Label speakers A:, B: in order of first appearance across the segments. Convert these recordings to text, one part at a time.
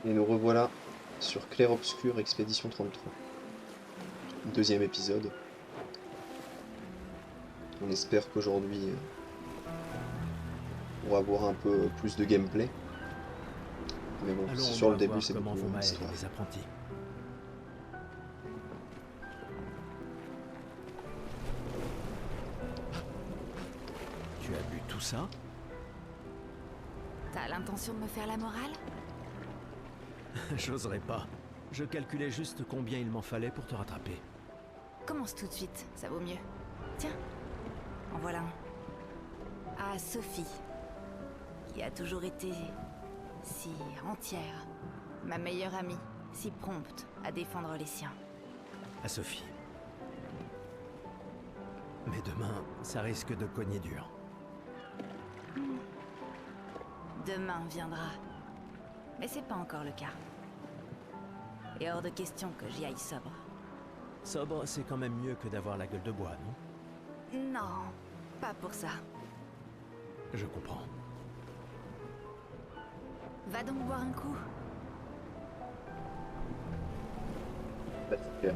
A: Et nous revoilà sur Clair-Obscur Expédition 33. Deuxième épisode. On espère qu'aujourd'hui on va avoir un peu plus de gameplay. Mais bon,
B: Allons,
A: c'est
B: on
A: sur
B: va
A: le début,
B: voir
A: c'est
B: comment
A: beaucoup
B: vont Maël
A: l'histoire.
B: et les apprentis. Tu as bu tout ça?
C: T'as l'intention de me faire la morale?
B: J'oserais pas. Je calculais juste combien il m'en fallait pour te rattraper.
C: Commence tout de suite, ça vaut mieux. Tiens, en voilà un. À Sophie, qui a toujours été si entière, ma meilleure amie, si prompte à défendre les siens.
B: À Sophie. Mais demain, ça risque de cogner dur.
C: Demain viendra, mais c'est pas encore le cas. Et hors de question que j'y aille sobre.
B: Sobre, c'est quand même mieux que d'avoir la gueule de bois, non?
C: Non, pas pour ça.
B: Je comprends.
C: Va donc boire un coup.
A: Bah, super.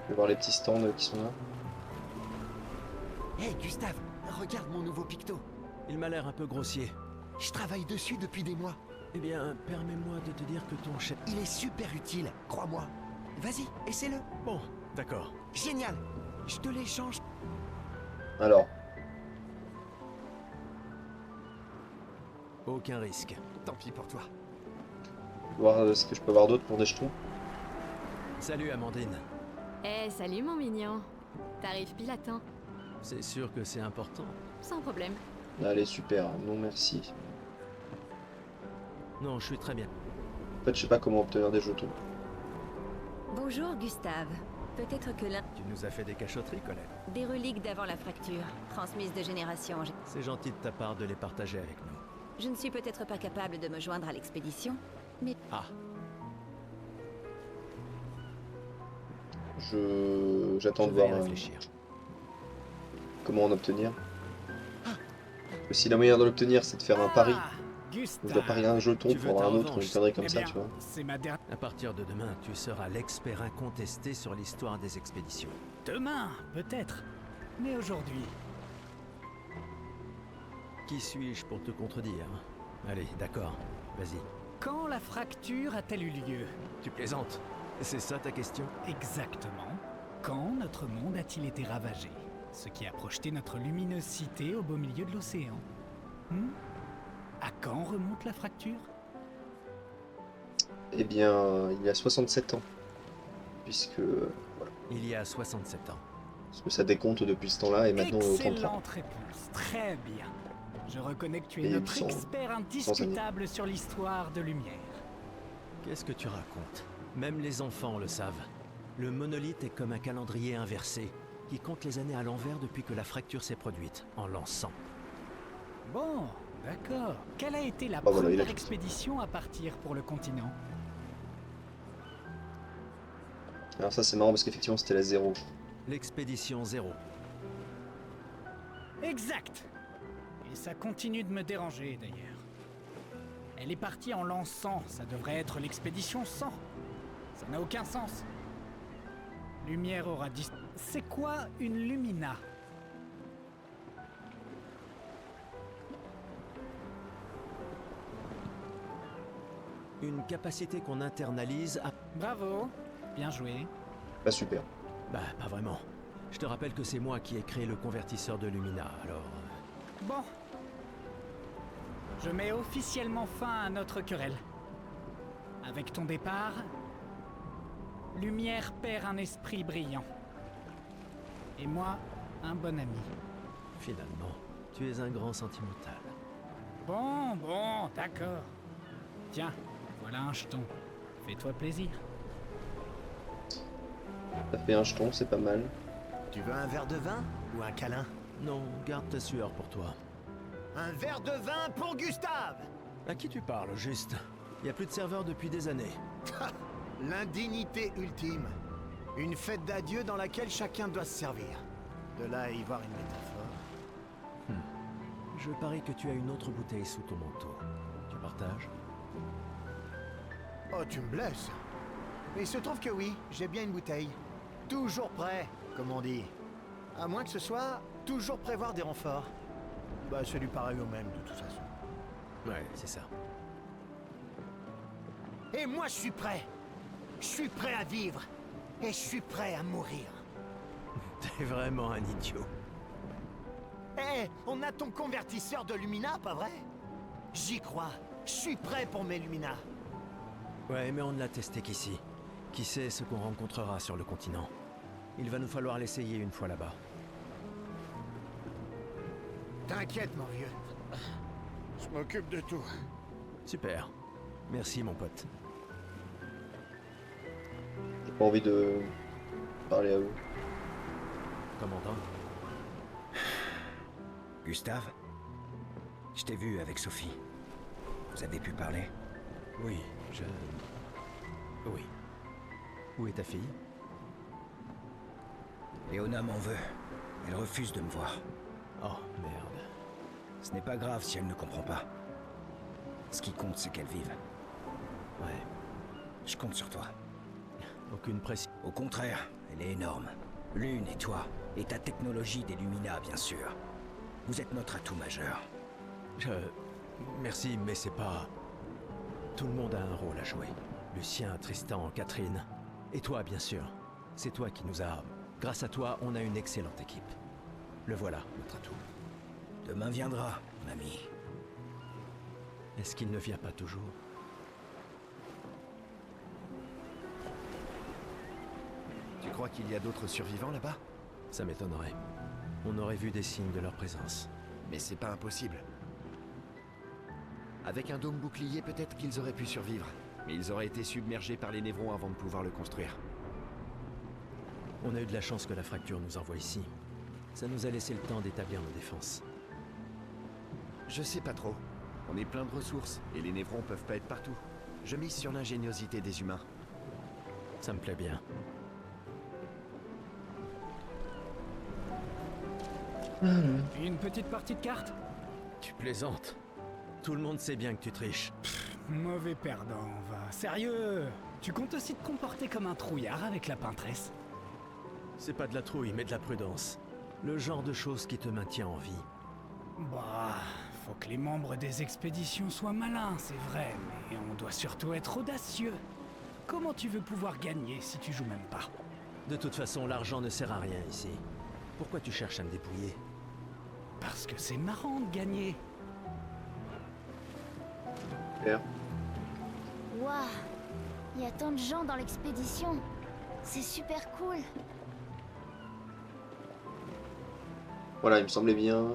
A: Je vais voir les petits stands qui sont là.
D: Hey Gustave, regarde mon nouveau picto.
B: Il m'a l'air un peu grossier.
D: Je travaille dessus depuis des mois.
B: Eh bien, permets-moi de te dire que ton chef...
D: Il est super utile, crois-moi. Vas-y, essaie-le.
B: Bon, d'accord.
D: Génial. Je te l'échange.
A: Alors,
B: Aucun risque.
D: Tant pis pour toi.
A: voir ce que je peux avoir d'autre pour des jetons.
B: Salut, Amandine.
E: Eh, salut mon mignon. T'arrives pile à temps.
B: C'est sûr que c'est important.
E: Sans problème.
A: Allez, super. Non, merci.
B: Non, je suis très bien.
A: En fait, je sais pas comment obtenir des jetons.
F: Bonjour Gustave. Peut-être que l'un
B: Tu nous as fait des cachotteries, Colette.
F: des reliques d'avant la fracture, transmises de génération en
B: C'est gentil de ta part de les partager avec nous.
F: Je ne suis peut-être pas capable de me joindre à l'expédition, mais
B: Ah,
A: J'attends
B: je
A: de
B: vais y
A: voir
B: réfléchir.
A: comment en obtenir. Si la manière de l'obtenir, c'est de faire un pari.
G: Gustave,
A: Je dois parier un jeton
B: Tu veux
A: pour
B: ta
A: avoir un autre,
B: revanche?
A: une connerie comme
G: eh
A: ça,
G: bien,
A: tu vois.
G: c'est ma dernière...
B: À partir de demain, tu seras l'expert incontesté sur l'histoire des expéditions.
G: Demain, peut-être. Mais aujourd'hui...
B: Qui suis-je pour te contredire? Allez, d'accord, vas-y.
G: Quand la fracture a-t-elle eu lieu?
B: Tu plaisantes? C'est ça ta question?
G: Exactement. Quand notre monde a-t-il été ravagé? Ce qui a projeté notre luminosité au beau milieu de l'océan. À quand remonte la fracture?
A: Eh bien, il y a 67 ans. Puisque, voilà.
B: Il y a 67 ans.
A: Parce que ça décompte depuis ce temps-là et maintenant on est au 33.
G: Excellente réponse. Très bien. Je reconnais que tu es
A: Et
G: notre
A: sans-
G: expert indiscutable sur l'histoire de Lumière.
B: Qu'est-ce que tu racontes? Même les enfants le savent. Le monolithe est comme un calendrier inversé, qui compte les années à l'envers depuis que la fracture s'est produite, en l'an 100.
G: Bon, d'accord. Quelle a été la
A: Bah voilà, il a
G: première
A: tout.
G: expédition à partir pour le continent?
A: Alors ça c'est marrant parce qu'effectivement c'était la 0.
B: L'expédition 0.
G: Exact. Et ça continue de me déranger d'ailleurs. Elle est partie en l'an 100, ça devrait être l'expédition 100. Ça n'a aucun sens. Lumière aura dit... C'est quoi une lumina?
B: Une capacité qu'on internalise à...
G: Bravo, bien joué.
A: Pas super.
B: Bah, pas vraiment. Je te rappelle que c'est moi qui ai créé le convertisseur de Lumina, alors...
G: Bon. Je mets officiellement fin à notre querelle. Avec ton départ, Lumière perd un esprit brillant. Et moi, un bon ami.
B: Finalement, tu es un grand sentimental.
G: Bon, d'accord. Tiens, voilà un jeton. Fais-toi plaisir.
A: Ça fait un jeton, c'est pas mal.
D: Tu veux un verre de vin ou un câlin?
B: Non, garde ta sueur pour toi.
D: Un verre de vin pour Gustave.
B: À qui tu parles, juste? Il y a plus de serveurs depuis des années.
D: L'indignité ultime. Une fête d'adieu dans laquelle chacun doit se servir. De là à y voir une métaphore.
B: Je parie que tu as une autre bouteille sous ton manteau. Tu partage.
D: Oh, tu me blesses. Mais il se trouve que oui, j'ai bien une bouteille. Toujours prêt, comme on dit. À moins que ce soit toujours prévoir des renforts. Bah, c'est du pareil au même, de toute façon.
B: Ouais, c'est ça.
D: Et moi, je suis prêt. Je suis prêt à vivre. Et je suis prêt à mourir.
B: T'es vraiment un idiot.
D: Eh, on a ton convertisseur de Lumina, pas vrai? J'y crois. Je suis prêt pour mes Lumina.
B: Ouais, mais on ne l'a testé qu'ici. Qui sait ce qu'on rencontrera sur le continent? Il va nous falloir l'essayer une fois là-bas.
D: T'inquiète, mon vieux. Je m'occupe de tout.
B: Super. Merci, mon pote.
A: J'ai pas envie de parler à eux.
B: Commandant.
H: Gustave, je t'ai vu avec Sophie. Vous avez pu parler?
B: Oui, Oui. Où est ta fille?
H: Léona m'en veut. Elle refuse de me voir.
B: Oh, merde.
H: Ce n'est pas grave si elle ne comprend pas. Ce qui compte, c'est qu'elle vive.
B: Ouais.
H: Je compte sur toi.
B: Aucune pression.
H: Au contraire, elle est énorme. Lune et toi, et ta technologie des Lumina, bien sûr. Vous êtes notre atout majeur.
B: Merci, mais c'est pas... Tout le monde a un rôle à jouer. Lucien, Tristan, Catherine. Et toi, bien sûr. C'est toi qui nous a... Grâce à toi, on a une excellente équipe. Le voilà, notre atout.
H: Demain viendra, mon ami.
B: Est-ce qu'il ne vient pas toujours?
I: Tu crois qu'il y a d'autres survivants là-bas?
B: Ça m'étonnerait. On aurait vu des signes de leur présence.
I: Mais c'est pas impossible. Avec un dôme bouclier, peut-être qu'ils auraient pu survivre. Mais ils auraient été submergés par les névrons avant de pouvoir le construire.
B: On a eu de la chance que la fracture nous envoie ici. Ça nous a laissé le temps d'établir nos défenses.
I: Je sais pas trop. On est plein de ressources, et les névrons peuvent pas être partout. Je mise sur l'ingéniosité des humains.
B: Ça me plaît bien.
G: Une petite partie de cartes?
B: Tu plaisantes. Tout le monde sait bien que tu triches.
G: Mauvais perdant, va. Sérieux? Tu comptes aussi te comporter comme un trouillard avec la peintresse?
B: C'est pas de la trouille, mais de la prudence. Le genre de choses qui te maintient en vie.
G: Bah, faut que les membres des expéditions soient malins, c'est vrai, mais on doit surtout être audacieux. Comment tu veux pouvoir gagner si tu joues même pas?
B: De toute façon, l'argent ne sert à rien ici. Pourquoi tu cherches à me dépouiller?
G: Parce que c'est marrant de gagner.
A: Claire.
J: Waouh, il y a tant de gens dans l'expédition. C'est super cool.
A: Voilà, il me semblait bien.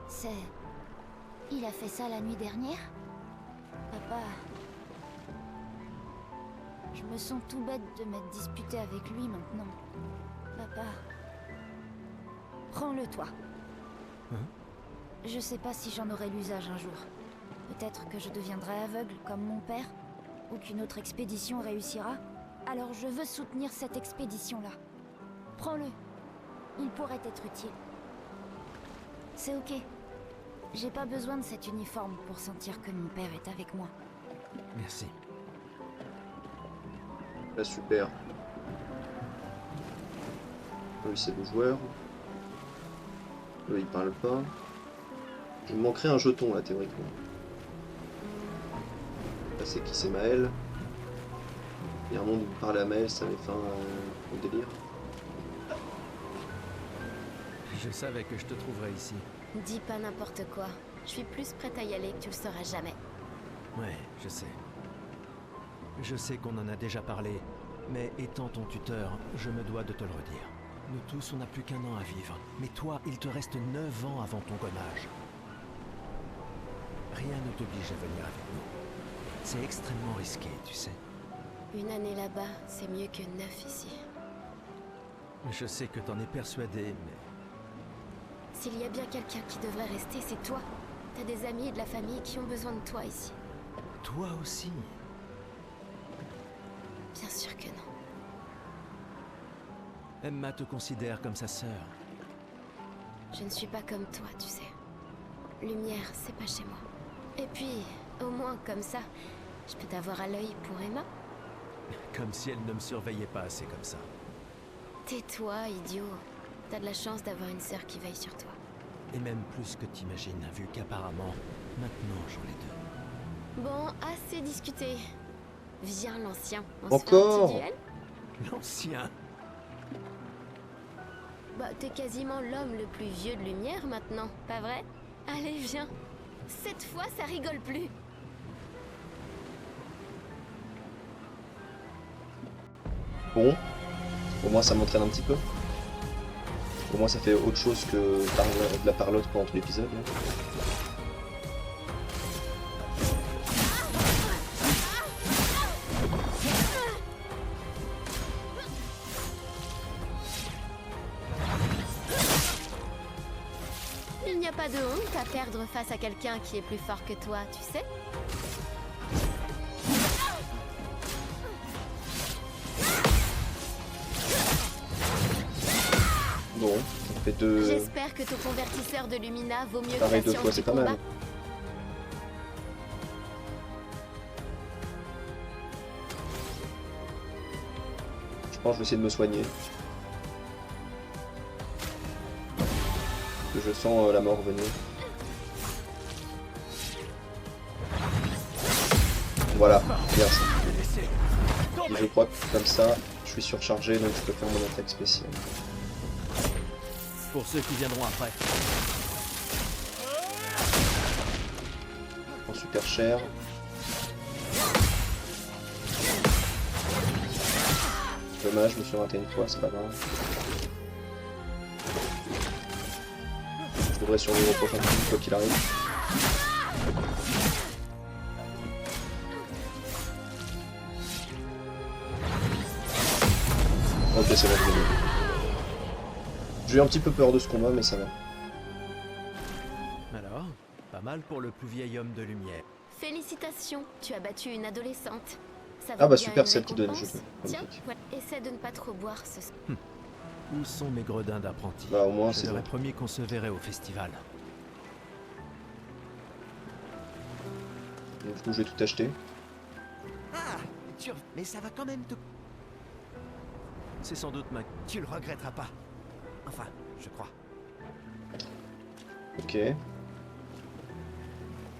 J: C'est... Il a fait ça la nuit dernière? Papa... Je me sens tout bête de m'être disputé avec lui maintenant. Papa... Prends-le toi.
B: Hein?
J: Je sais pas si j'en aurai l'usage un jour. Peut-être que je deviendrai aveugle comme mon père, ou qu'une autre expédition réussira. Alors je veux soutenir cette expédition-là. Prends-le. Il pourrait être utile. C'est ok. J'ai pas besoin de cet uniforme pour sentir que mon père est avec moi.
B: Merci.
A: Là, super. Oui, c'est le joueur. Eux, ils parlent pas. Il me manquerait un jeton, là, théoriquement. Là, c'est qui? C'est Maël. Il y a un monde où parler à Maël, ça met fin au délire.
B: Je savais que je te trouverais ici.
E: Dis pas n'importe quoi. Je suis plus prête à y aller que tu le seras jamais.
B: Ouais, je sais. Je sais qu'on en a déjà parlé, mais étant ton tuteur, je me dois de te le redire. Nous tous, on n'a plus qu'un an à vivre. Mais toi, il te reste 9 ans avant ton gommage. Rien ne t'oblige à venir avec nous. C'est extrêmement risqué, tu sais.
E: Une année là-bas, c'est mieux que 9 ici.
B: Je sais que t'en es persuadé, mais...
E: S'il y a bien quelqu'un qui devrait rester, c'est toi. T'as des amis et de la famille qui ont besoin de toi ici.
B: Toi aussi.
E: Bien sûr que non.
B: Emma te considère comme sa sœur.
E: Je ne suis pas comme toi, tu sais. Lumière, c'est pas chez moi. Et puis, au moins comme ça, je peux t'avoir à l'œil pour Emma.
B: Comme si elle ne me surveillait pas assez comme ça.
E: Tais-toi, idiot. T'as de la chance d'avoir une sœur qui veille sur toi.
B: Et même plus que t'imagines, vu qu'apparemment, maintenant j'en ai deux.
E: Bon, assez discuté. Viens, l'ancien. On se fait un
A: Encore
E: petit duel?
B: L'ancien.
E: Bah, t'es quasiment l'homme le plus vieux de lumière maintenant, pas vrai? Allez, viens. Cette fois, ça rigole plus.
A: Bon. Au moins ça m'entraîne un petit peu. Au moins ça fait autre chose que de la parlotte pendant tout l'épisode.
E: Il n'y a pas de honte à perdre face à quelqu'un qui est plus fort que toi, tu sais?
A: Bon, ça fait deux...
E: J'espère que ton convertisseur de Lumina vaut mieux que
A: Pareil
E: la
A: deux
E: science
A: fois,
E: du
A: c'est pas
E: combat.
A: mal. Je pense que je vais essayer de me soigner. Parce que je sens la mort venir. Voilà, bien ça. Et je crois que comme ça, je suis surchargé, donc je peux faire mon attaque spéciale.
B: Pour ceux qui viendront après.
A: Je prends super cher. Dommage, je me suis raté une fois, c'est pas grave. Je devrais survivre au prochain film, quoi qu'il arrive. Ok, c'est bon, je l'ai mis. J'ai eu un petit peu peur de ce combat, mais ça va.
B: Alors, pas mal pour le plus vieil homme de lumière.
E: Félicitations, tu as battu une adolescente. Ça
A: Ah
E: vaut
A: bah
E: bien
A: super,
E: une
A: celle qui donne les
E: récompense.
A: jetons.
E: Tiens,
A: Magnifique.
E: voilà. Essaie de ne pas trop boire ce soir.
B: Où sont mes gredins d'apprentis?
A: Bah au moins
B: Je
A: c'est
B: leur ai
A: bon.
B: promis qu'on se verrait au festival.
A: Donc, du coup, je vais tout acheter.
I: Ah, mais ça va quand même te...
B: C'est sans doute ma...
I: Tu le regretteras pas. Enfin, je crois.
A: Ok.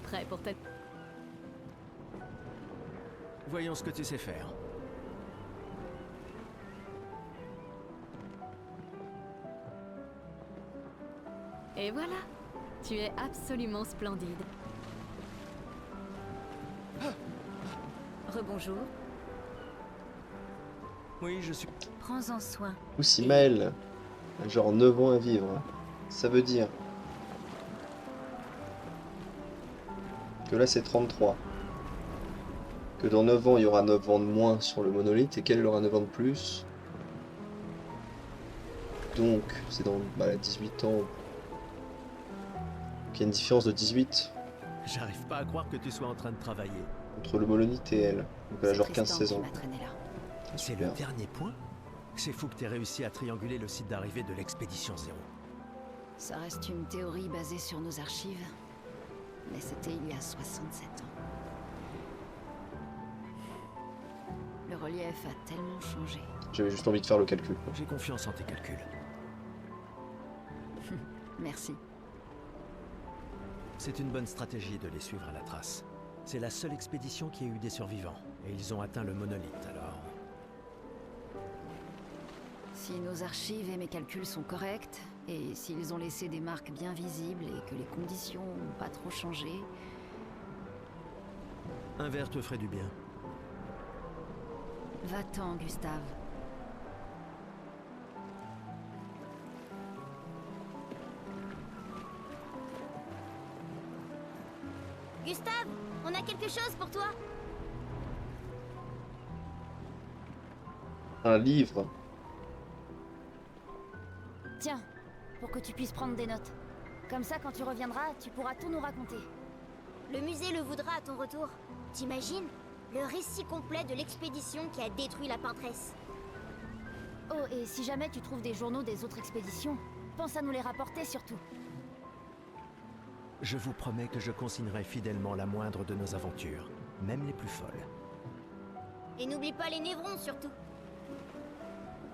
F: Prêt pour ta...
B: Voyons ce que tu sais faire.
F: Et voilà. Tu es absolument splendide. Rebonjour.
B: Oui, je suis...
J: Prends-en soin.
A: Ou si Maël a genre 9 ans à vivre, ça veut dire que là c'est 33. Que dans 9 ans il y aura 9 ans de moins sur le monolithe et qu'elle aura 9 ans de plus. Donc c'est dans 18 ans. Donc il y a une différence de 18
B: J'arrive pas à croire que tu sois en train de travailler.
A: entre le monolithe et elle. Donc elle a
F: C'est
A: genre
F: Tristan
A: 15-16
F: qui
A: ans.
F: m'a traîné là.
B: C'est le dernier point? C'est fou que t'aies réussi à trianguler le site d'arrivée de l'expédition 0.
F: Ça reste une théorie basée sur nos archives. Mais c'était il y a 67 ans. Le relief a tellement changé.
A: J'avais juste envie de faire le calcul, quoi.
B: J'ai confiance en tes calculs.
F: Merci.
B: C'est une bonne stratégie de les suivre à la trace. C'est la seule expédition qui a eu des survivants. Et ils ont atteint le monolithe, alors...
F: Si nos archives et mes calculs sont corrects, et s'ils ont laissé des marques bien visibles et que les conditions n'ont pas trop changé,
B: Un verre te ferait du bien.
F: va-t'en, Gustave.
J: Gustave, on a quelque chose pour toi.
A: Un livre.
J: Tiens, pour que tu puisses prendre des notes. Comme ça, quand tu reviendras, tu pourras tout nous raconter.
K: Le musée le voudra à ton retour. T'imagines? Le récit complet de l'expédition qui a détruit la peintresse.
J: Oh, et si jamais tu trouves des journaux des autres expéditions, pense à nous les rapporter surtout.
B: je vous promets que je consignerai fidèlement la moindre de nos aventures, même les plus folles.
K: Et n'oublie pas les névrons, surtout.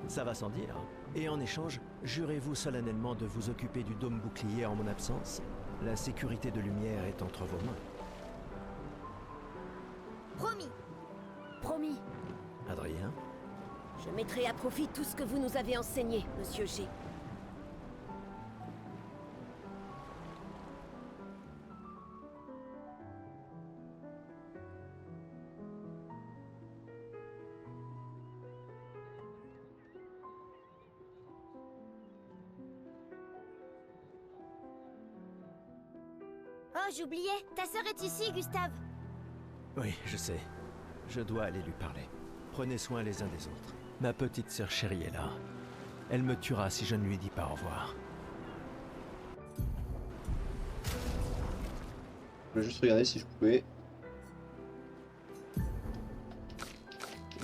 B: Ça va sans dire. Et en échange, jurez-vous solennellement de vous occuper du dôme bouclier en mon absence? La sécurité de Lumière est entre vos mains.
K: Promis.
J: Promis.
B: Adrien?
L: Je mettrai à profit tout ce que vous nous avez enseigné, Monsieur G.
K: Oh, j'oubliais, ta sœur est ici, Gustave.
B: Oui, je sais. Je dois aller lui parler. Prenez soin les uns des autres. Ma petite sœur chérie est là. Elle me tuera si je ne lui dis pas au revoir.
A: Je voulais juste regarder si je pouvais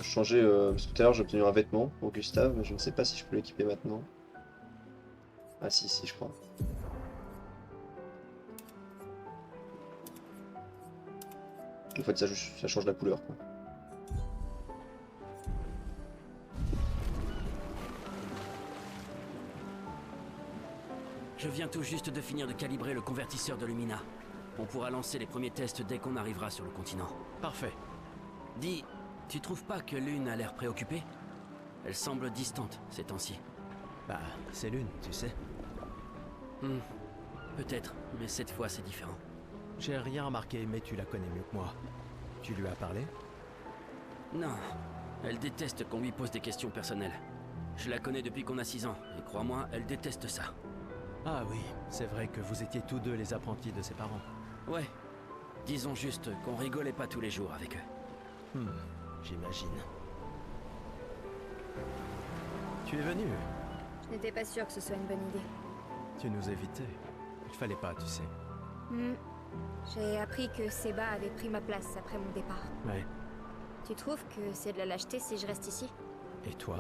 A: changer, parce que tout à l'heure j'ai obtenu un vêtement pour Gustave, mais je ne sais pas si je peux l'équiper maintenant. Ah si, je crois. En fait ça change la couleur quoi.
M: Je viens tout juste de finir de calibrer le convertisseur de Lumina. On pourra lancer les premiers tests dès qu'on arrivera sur le continent.
B: Parfait.
M: Dis, tu trouves pas que Lune a l'air préoccupée? Elle semble distante ces temps-ci.
B: Bah, c'est Lune, tu sais.
M: Peut-être, mais cette fois c'est différent.
B: J'ai rien remarqué, mais tu la connais mieux que moi. Tu lui as parlé?
M: Non, elle déteste qu'on lui pose des questions personnelles. Je la connais depuis qu'on a 6 ans, et crois-moi, elle déteste ça.
B: Ah oui, c'est vrai que vous étiez tous deux les apprentis de ses parents.
M: Ouais, disons juste qu'on rigolait pas tous les jours avec eux.
B: J'imagine. Tu es venu?
E: Je n'étais pas sûre que ce soit une bonne idée.
B: Tu nous évitais. Il fallait pas, tu sais.
E: J'ai appris que Seba avait pris ma place après mon départ.
B: Ouais.
E: Tu trouves que c'est de la lâcheté si je reste ici?
B: Et toi?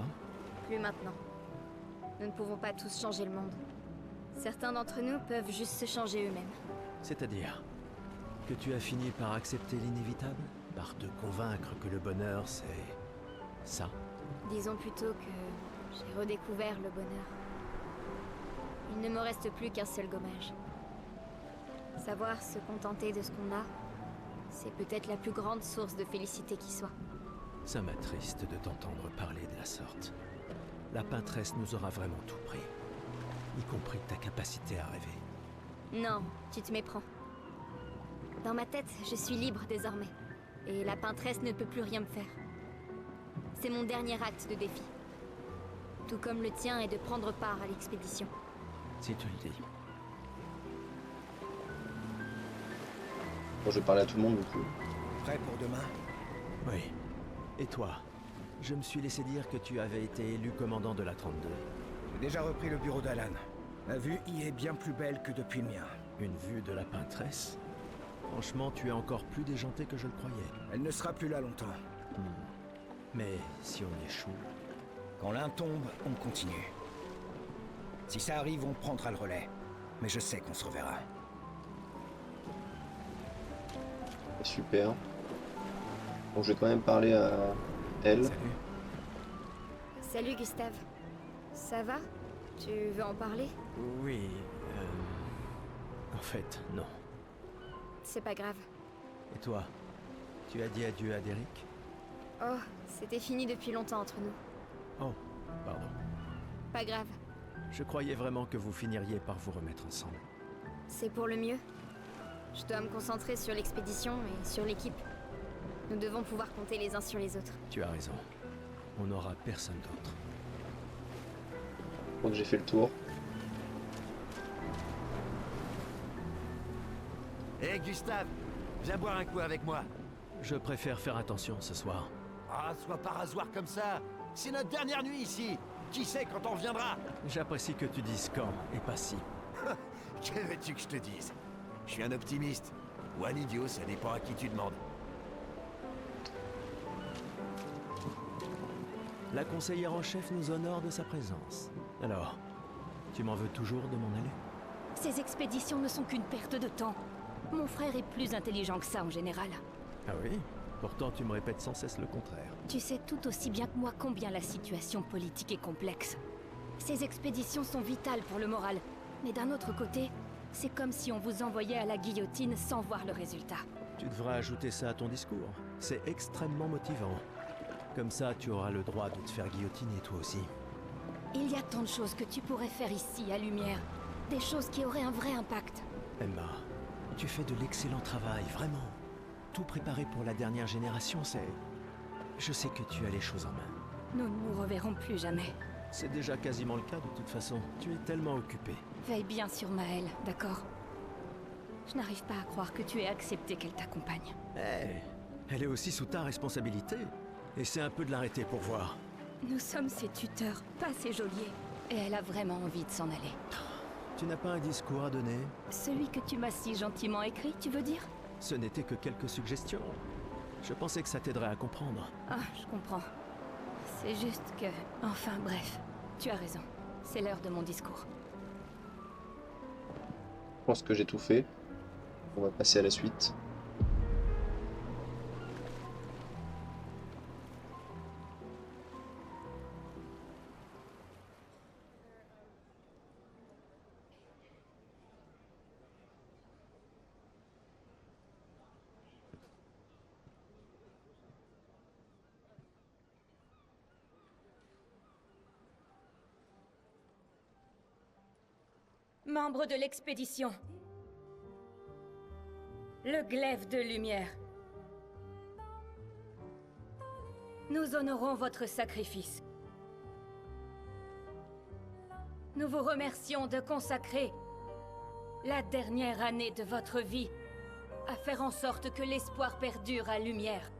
E: Plus maintenant. Nous ne pouvons pas tous changer le monde. Certains d'entre nous peuvent juste se changer eux-mêmes.
B: C'est-à-dire que tu as fini par accepter l'inévitable? Par te convaincre que le bonheur, c'est... ça?
E: Disons plutôt que j'ai redécouvert le bonheur. Il ne me reste plus qu'un seul gommage. Savoir se contenter de ce qu'on a, c'est peut-être la plus grande source de félicité qui soit.
B: Ça m'attriste de t'entendre parler de la sorte. La peintresse nous aura vraiment tout pris. Y compris ta capacité à rêver.
E: Non, tu te méprends. Dans ma tête, je suis libre désormais. Et la peintresse ne peut plus rien me faire. C'est mon dernier acte de défi. Tout comme le tien est de prendre part à l'expédition.
B: Si tu le dis.
A: Bon, je vais parler à tout le monde du coup.
D: Prêt pour demain?
B: Oui. Et toi? Je me suis laissé dire que tu avais été élu commandant de la 32.
D: J'ai déjà repris le bureau d'Alan. Ma vue y est bien plus belle que depuis le mien.
B: Une vue de la peintresse? Franchement, tu es encore plus déjanté que je le croyais.
D: Elle ne sera plus là longtemps.
B: Mais si on échoue...
D: Quand l'un tombe, on continue. Si ça arrive, on prendra le relais. Mais je sais qu'on se reverra.
A: Super. Bon, je vais quand même parler à elle.
B: Salut.
E: Salut Gustave. Ça va? Tu veux en parler?
B: Oui, en fait, non.
E: C'est pas grave.
B: Et toi? Tu as dit adieu à Derek?
E: Oh, c'était fini depuis longtemps entre nous.
B: Oh, pardon.
E: Pas grave.
B: Je croyais vraiment que vous finiriez par vous remettre ensemble.
E: C'est pour le mieux. Je dois me concentrer sur l'expédition et sur l'équipe. Nous devons pouvoir compter les uns sur les autres.
B: Tu as raison. On n'aura personne d'autre.
A: Donc j'ai fait le tour.
I: Hé Gustave, viens boire un coup avec moi.
B: Je préfère faire attention ce soir.
I: Ah, sois pas rasoir comme ça. C'est notre dernière nuit ici. Qui sait quand on reviendra?
B: J'apprécie que tu dises quand et pas si.
I: Que veux-tu que je te dise? Je suis un optimiste. Ou un idiot, ça dépend à qui tu demandes.
B: La conseillère en chef nous honore de sa présence. Alors, tu m'en veux toujours de m'en aller?
E: Ces expéditions ne sont qu'une perte de temps. Mon frère est plus intelligent que ça en général.
B: Ah oui? Pourtant tu me répètes sans cesse le contraire.
E: Tu sais tout aussi bien que moi combien la situation politique est complexe. Ces expéditions sont vitales pour le moral, mais d'un autre côté, c'est comme si on vous envoyait à la guillotine sans voir le résultat.
B: Tu devrais ajouter ça à ton discours. C'est extrêmement motivant. Comme ça, tu auras le droit de te faire guillotiner toi aussi.
E: Il y a tant de choses que tu pourrais faire ici, à Lumière. Des choses qui auraient un vrai impact.
B: Emma, tu fais de l'excellent travail, vraiment. Tout préparé pour la dernière génération, c'est... Je sais que tu as les choses en main.
E: Nous ne nous reverrons plus jamais.
B: C'est déjà quasiment le cas de toute façon. Tu es tellement occupé.
E: Veille bien sur Maëlle, d'accord? Je n'arrive pas à croire que tu aies accepté qu'elle t'accompagne.
B: Elle est aussi sous ta responsabilité. Essaie un peu de l'arrêter pour voir.
E: Nous sommes ses tuteurs, pas ses geôliers. Et elle a vraiment envie de s'en aller.
B: Tu n'as pas un discours à donner?
E: Celui que tu m'as si gentiment écrit, tu veux dire?
B: Ce n'était que quelques suggestions. Je pensais que ça t'aiderait à comprendre.
E: Ah, je comprends. C'est juste que... Enfin, bref. Tu as raison. C'est l'heure de mon discours.
A: Je pense que j'ai tout fait. On va passer à la suite.
E: Membres de l'expédition. Le glaive de lumière. Nous honorons votre sacrifice. Nous vous remercions de consacrer la dernière année de votre vie à faire en sorte que l'espoir perdure à Lumière.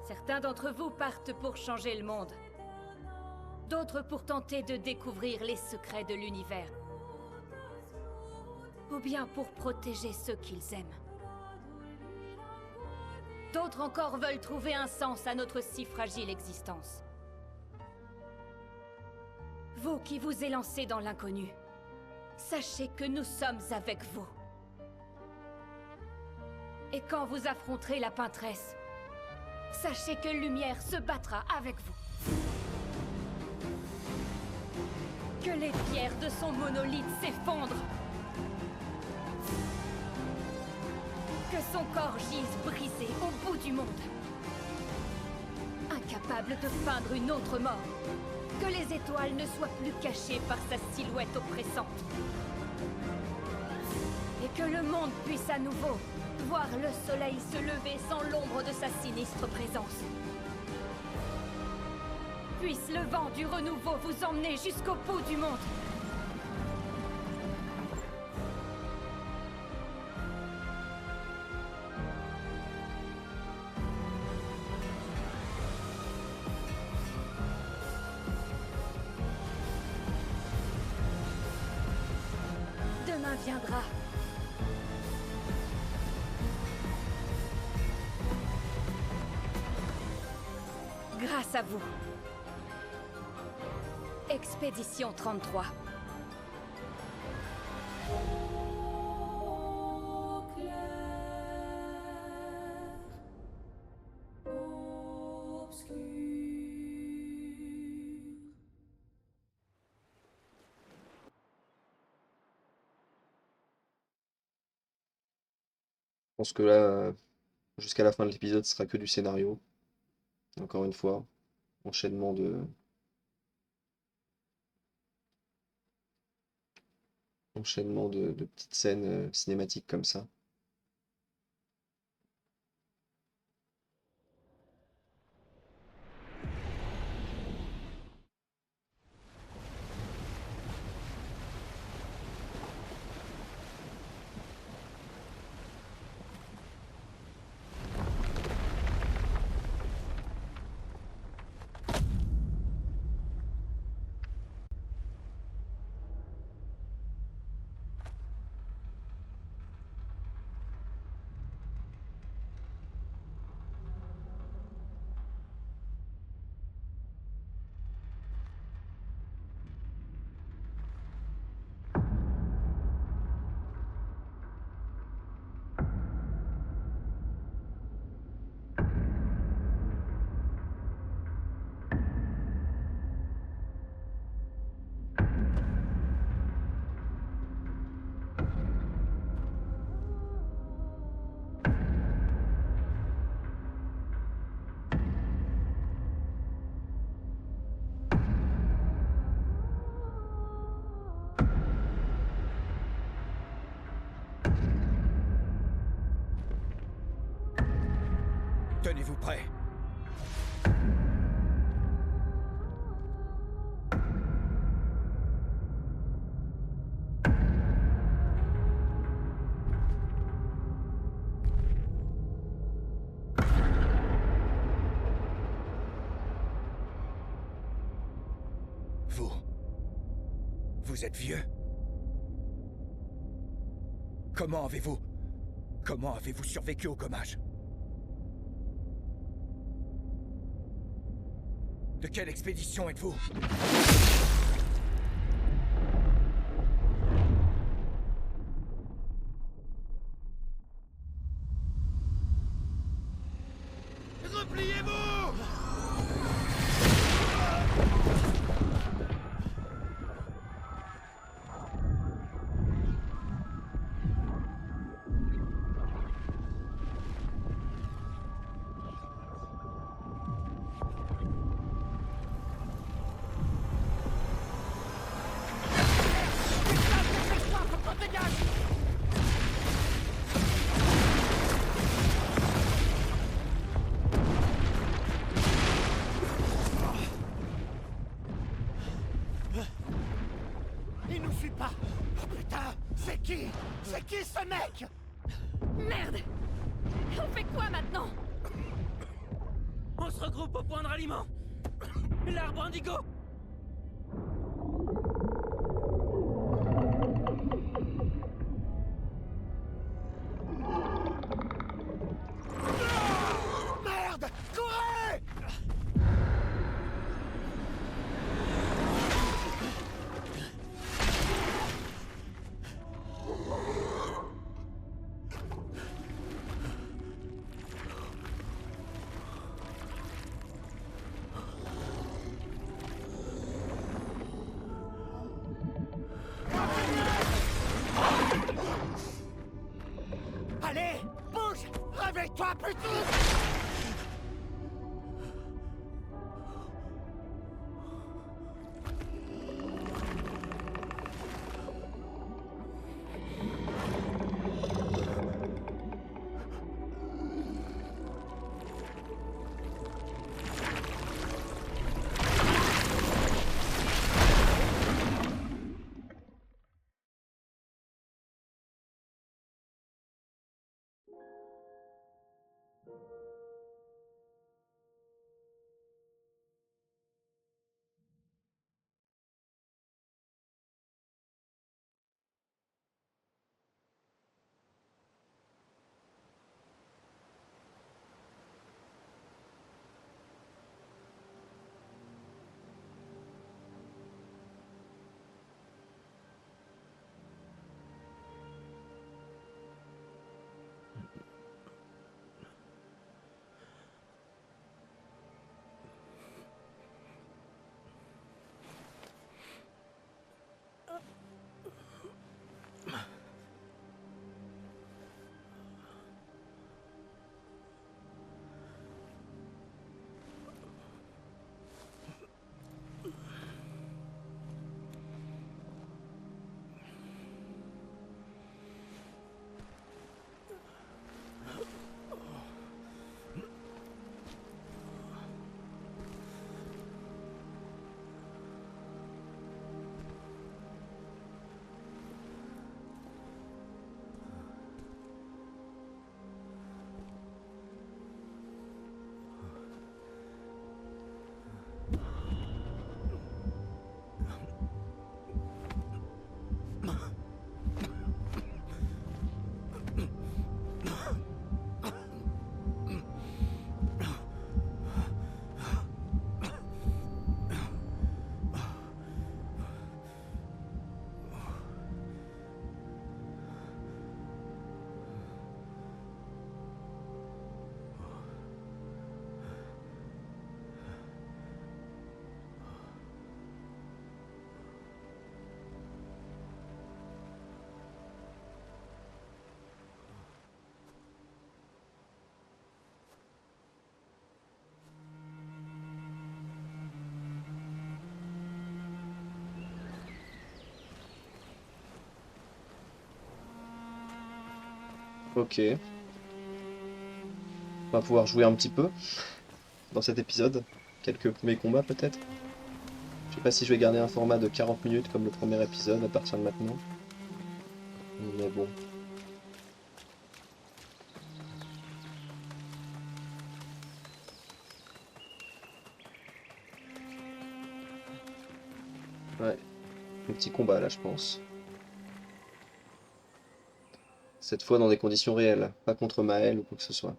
E: Certains d'entre vous partent pour changer le monde. D'autres pour tenter de découvrir les secrets de l'univers. Ou bien pour protéger ceux qu'ils aiment. D'autres encore veulent trouver un sens à notre si fragile existence. Vous qui vous élancez dans l'inconnu, sachez que nous sommes avec vous. Et quand vous affronterez la Peintresse, sachez que Lumière se battra avec vous. Que les pierres de son monolithe s'effondrent. Que son corps gise brisé au bout du monde. Incapable de feindre une autre mort. Que les étoiles ne soient plus cachées par sa silhouette oppressante. Et que le monde puisse à nouveau voir le soleil se lever sans l'ombre de sa sinistre présence. Puisse le vent du renouveau vous emmener jusqu'au bout du monde. Demain viendra. Grâce à vous. Expédition 33.
A: Je pense que là, jusqu'à la fin de l'épisode, ce sera que du scénario. Encore une fois, enchaînement de petites scènes cinématiques comme ça.
H: Tenez-vous prêts. Vous êtes vieux. Comment avez-vous survécu au gommage? De quelle expédition êtes-vous?
I: Repliez-vous!
D: Il nous suit pas! Oh putain! C'est qui? C'est qui ce mec?
L: Merde! On fait quoi maintenant?
M: On se regroupe au point de ralliement. L'arbre indigo.
D: Merde! Courez! Allez! Bouge! Réveille-toi, putain!
A: Ok. On va pouvoir jouer un petit peu dans cet épisode. Quelques premiers combats peut-être. Je sais pas si je vais garder un format de 40 minutes comme le premier épisode à partir de maintenant. Mais bon. Ouais. Un petit combat là je pense. Cette fois dans des conditions réelles, pas contre Maël ou quoi que ce soit.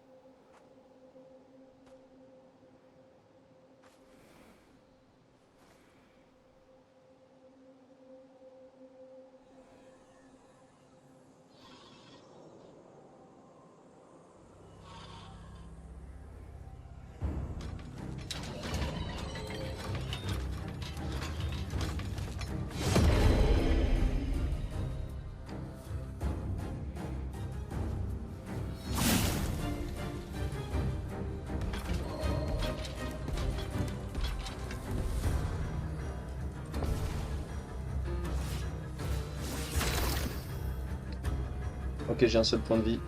A: Ok, j'ai un seul point de vie.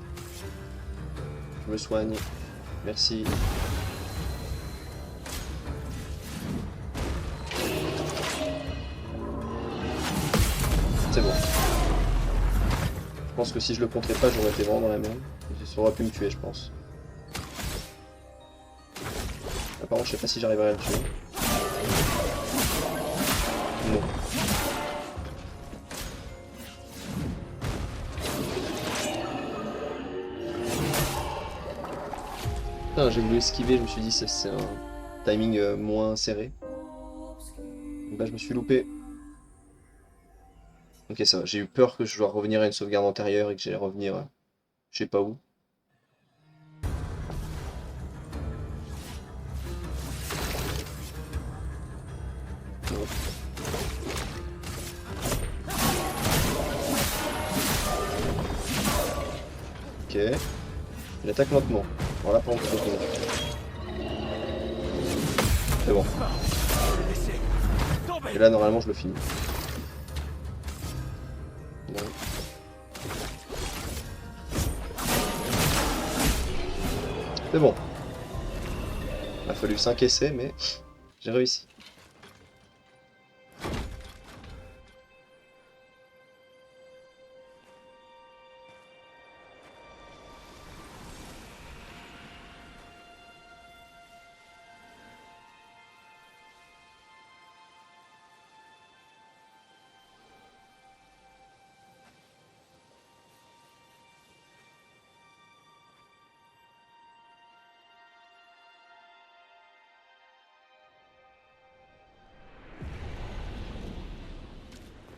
A: Je me soigne. Merci. C'est bon. Je pense que si je le comptais pas, j'aurais été vraiment dans la merde. Ça aurait pu me tuer, je pense. Apparemment, je sais pas si j'arriverai à le tuer. Non. Putain, j'ai voulu esquiver, je me suis dit c'est un timing moins serré. Bah je me suis loupé. Ok ça va, j'ai eu peur que je dois revenir à une sauvegarde antérieure et que j'allais revenir je sais pas où. Non. Ok. Il attaque lentement. Voilà par contre. C'est bon. Et là normalement je le finis. Non. C'est bon. Il a fallu 5 essais mais j'ai réussi.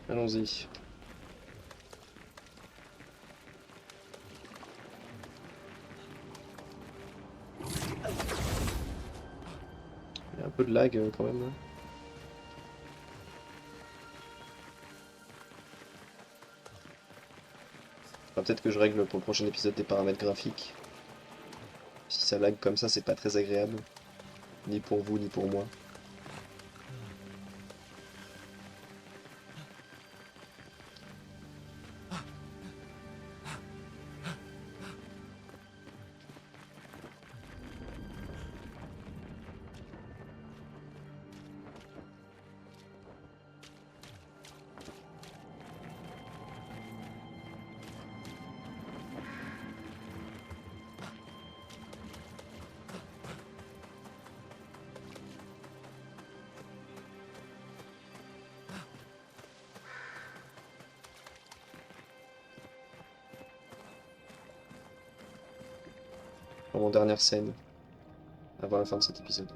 A: Allons-y. Il y a un peu de lag quand même. Enfin, peut-être que je règle pour le prochain épisode des paramètres graphiques. Si ça lag comme ça, c'est pas très agréable. Ni pour vous, ni pour moi. Mon dernière scène avant la fin de cet épisode.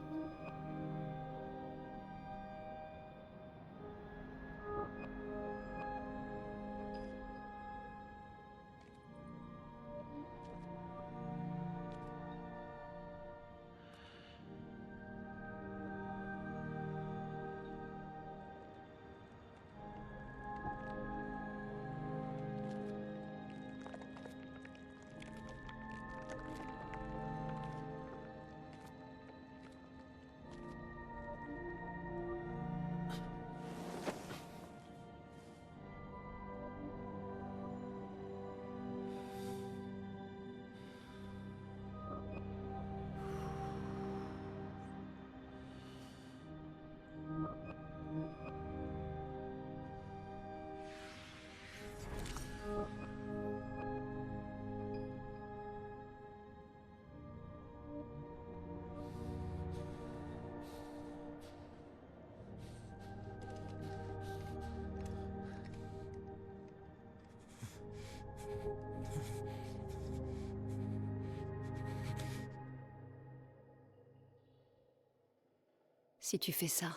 F: Si tu fais ça,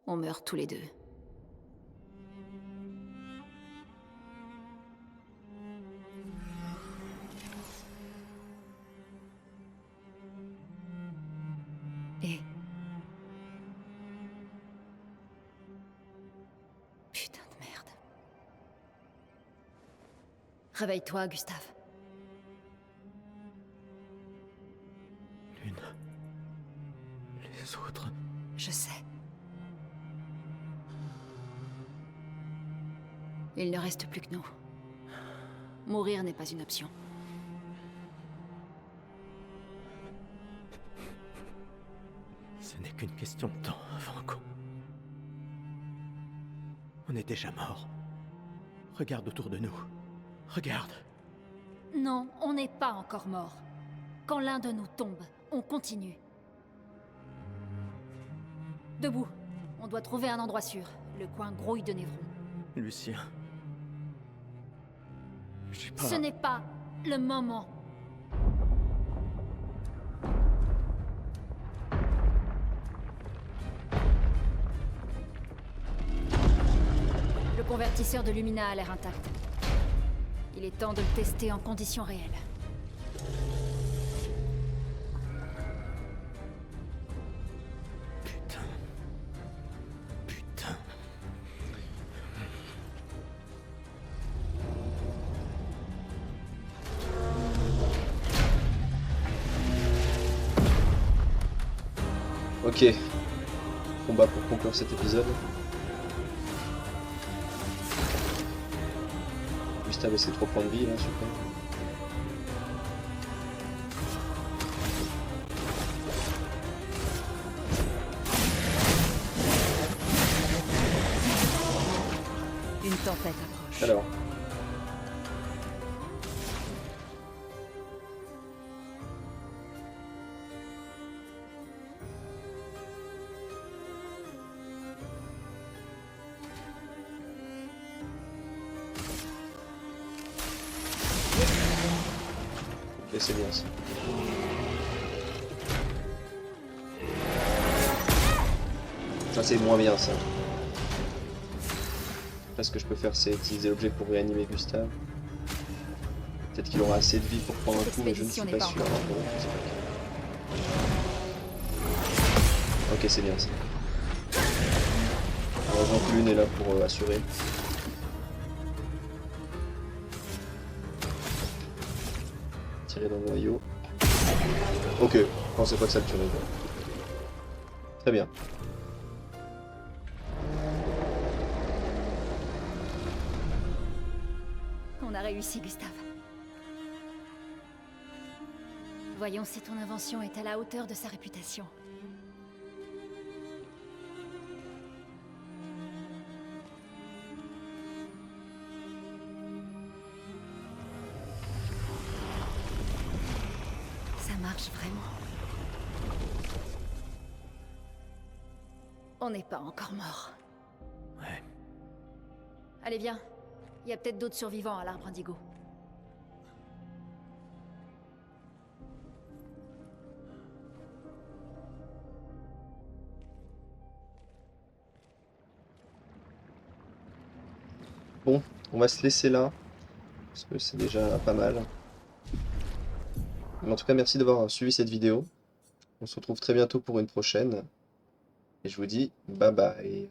F: on meurt tous les deux. Et... Putain de merde. Réveille-toi, Gustave.
B: Lune. Les autres.
F: Je sais. Il ne reste plus que nous. Mourir n'est pas une option.
B: Ce n'est qu'une question de temps avant qu'on... On est déjà mort. Regarde autour de nous. Regarde.
J: Non, on n'est pas encore mort. Quand l'un de nous tombe, on continue. Debout. On doit trouver un endroit sûr. Le coin grouille de Névron.
B: Lucien. J'ai pas...
J: Ce n'est pas le moment. Le convertisseur de Lumina a l'air intact. Il est temps de le tester en conditions réelles.
B: Putain. Putain.
A: Ok. Combat pour conclure cet épisode. Gustave et ses 3 points de vie là, super.
F: Une tempête approche.
A: Alors. Ok, c'est bien ça. Ça c'est moins bien ça. Là, ce que je peux faire, c'est utiliser l'objet pour réanimer Gustave. Peut-être qu'il aura assez de vie pour prendre un coup, mais je ne suis pas sûr. Ok, c'est bien ça. Heureusement que Lune est là pour assurer. Tirer dans le noyau. Ok, je pensais pas que ça le tuerait. Très bien.
J: On a réussi, Gustave. Voyons si ton invention est à la hauteur de sa réputation. Ça marche vraiment. On n'est pas encore mort.
B: Ouais.
J: Allez, viens. Il y a peut-être d'autres survivants à l'arbre indigo.
A: Bon, on va se laisser là, parce que c'est déjà pas mal. Mais en tout cas, merci d'avoir suivi cette vidéo. On se retrouve très bientôt pour une prochaine. Et je vous dis bye bye.